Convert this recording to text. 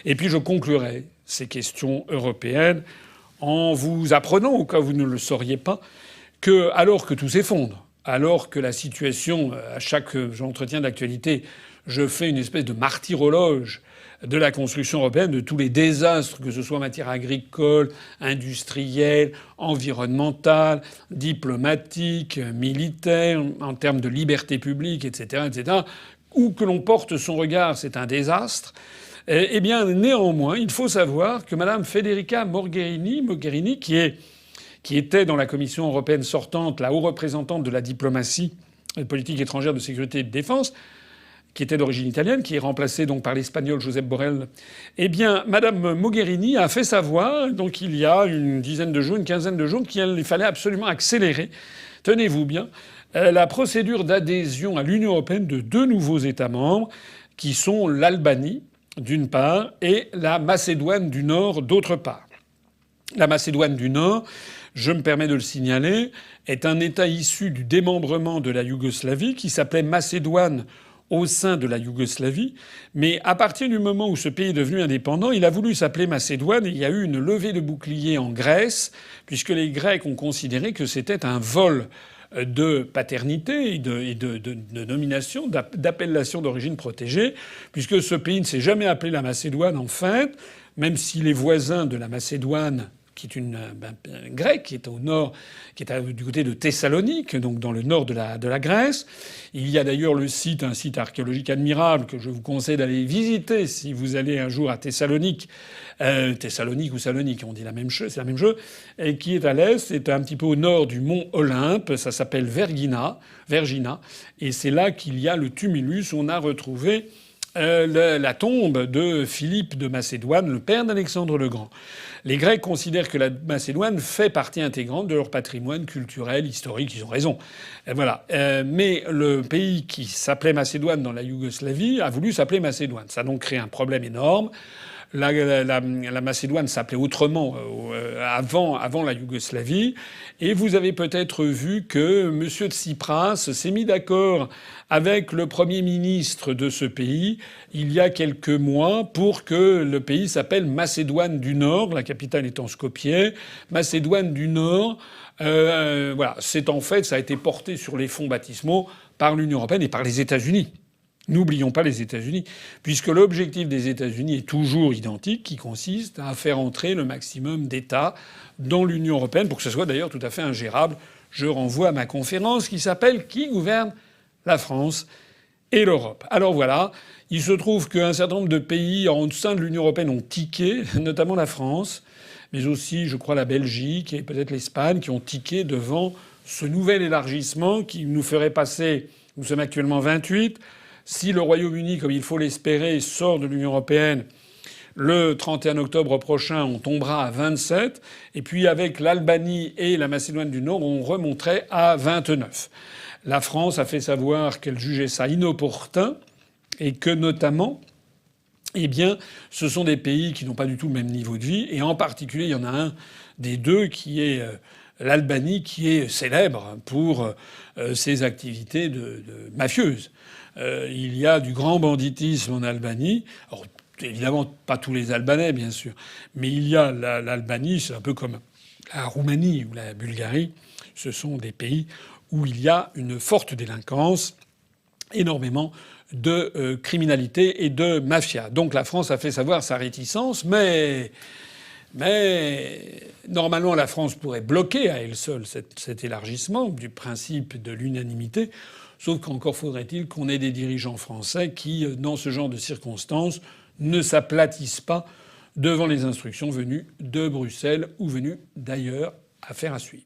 Et puis je conclurai ces questions européennes en vous apprenant, au cas où vous ne le sauriez pas, que alors que tout s'effondre, alors que la situation, à chaque entretien d'actualité, je fais une espèce de martyrologe de la construction européenne, de tous les désastres, que ce soit en matière agricole, industrielle, environnementale, diplomatique, militaire, en termes de liberté publique, etc., etc. Où que l'on porte son regard, c'est un désastre. Eh bien, néanmoins, il faut savoir que Madame Federica Mogherini, qui était dans la Commission européenne sortante, la haute représentante de la diplomatie, de politique étrangère, de sécurité et de défense, qui était d'origine italienne, qui est remplacée donc par l'Espagnol Josep Borrell. Eh bien, Madame Mogherini a fait savoir, donc il y a une quinzaine de jours, qu'il fallait absolument accélérer, tenez-vous bien, la procédure d'adhésion à l'Union européenne de 2 nouveaux États membres, qui sont l'Albanie, d'une part, et la Macédoine du Nord, d'autre part. La Macédoine du Nord, je me permets de le signaler, est un État issu du démembrement de la Yougoslavie qui s'appelait Macédoine au sein de la Yougoslavie. Mais à partir du moment où ce pays est devenu indépendant, il a voulu s'appeler Macédoine et il y a eu une levée de boucliers en Grèce, puisque les Grecs ont considéré que c'était un vol de paternité et de nomination, d'appellation d'origine protégée, puisque ce pays ne s'est jamais appelé la Macédoine en fait, même si les voisins de la Macédoine, qui est une grecque, qui est au nord, qui est du côté de Thessalonique, donc dans le nord de la Grèce. Il y a d'ailleurs un site archéologique admirable que je vous conseille d'aller visiter si vous allez un jour à Thessalonique. Thessalonique ou Salonique, on dit la même chose, c'est la même chose, et qui est à l'est, c'est un petit peu au nord du mont Olympe, ça s'appelle Vergina, et c'est là qu'il y a le tumulus où on a retrouvé la tombe de Philippe de Macédoine, le père d'Alexandre le Grand. Les Grecs considèrent que la Macédoine fait partie intégrante de leur patrimoine culturel, historique. Ils ont raison. Et voilà. Mais le pays qui s'appelait Macédoine dans la Yougoslavie a voulu s'appeler Macédoine. Ça a donc créé un problème énorme. La Macédoine s'appelait autrement avant la Yougoslavie. Et vous avez peut-être vu que M. Tsipras s'est mis d'accord avec le Premier ministre de ce pays il y a quelques mois pour que le pays s'appelle Macédoine du Nord, la capitale étant Skopje. Macédoine du Nord, voilà, c'est en fait, ça a été porté sur les fonds baptismaux par l'Union européenne et par les États-Unis. N'oublions pas les États-Unis, puisque l'objectif des États-Unis est toujours identique, qui consiste à faire entrer le maximum d'États dans l'Union européenne, pour que ce soit d'ailleurs tout à fait ingérable. Je renvoie à ma conférence qui s'appelle « Qui gouverne la France et l'Europe ?» Alors voilà, il se trouve qu'un certain nombre de pays en sein de l'Union européenne ont tiqué, notamment la France, mais aussi, je crois, la Belgique et peut-être l'Espagne, qui ont tiqué devant ce nouvel élargissement qui nous ferait passer, nous sommes actuellement 28, si le Royaume-Uni, comme il faut l'espérer, sort de l'Union européenne le 31 octobre prochain, on tombera à 27. Et puis avec l'Albanie et la Macédoine du Nord, on remonterait à 29. La France a fait savoir qu'elle jugeait ça inopportun et que notamment, eh bien, ce sont des pays qui n'ont pas du tout le même niveau de vie. Et en particulier, il y en a un des deux qui est l'Albanie, qui est célèbre pour ses activités de mafieuses. Il y a du grand banditisme en Albanie. Alors, évidemment, pas tous les Albanais, bien sûr. Mais il y a l'Albanie, c'est un peu comme la Roumanie ou la Bulgarie. Ce sont des pays où il y a une forte délinquance, énormément de criminalité et de mafia. Donc la France a fait savoir sa réticence, mais normalement la France pourrait bloquer à elle seule cet élargissement du principe de l'unanimité. Sauf qu'encore faudrait-il qu'on ait des dirigeants français qui, dans ce genre de circonstances, ne s'aplatissent pas devant les instructions venues de Bruxelles ou venues d'ailleurs. Affaire à suivre.